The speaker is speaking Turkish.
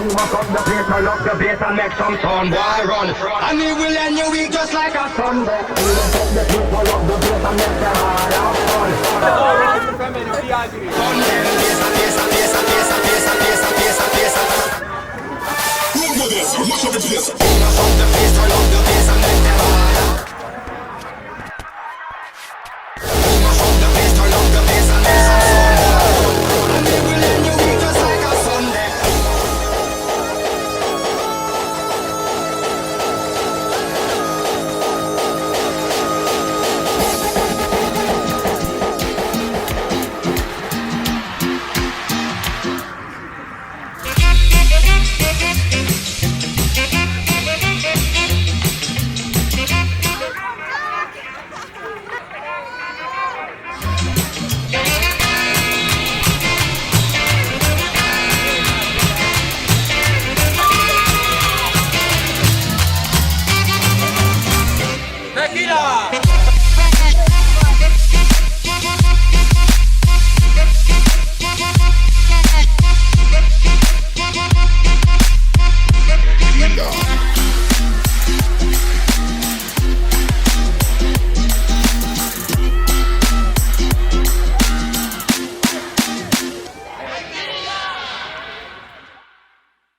We mash up the place, turn up the bass and make some sound. Why run? And we will end your week just like a Sunday. We mash up the place, turn up the bass and make them hard have fun. Fun them, bass and bass and bass and bass and bass and bass and bass and bass and mash up the place. We mash up the place, turn up the bass and make them hard. We mash up the place, turn up the bass and make some sound. And we will end your week just like a Sunday.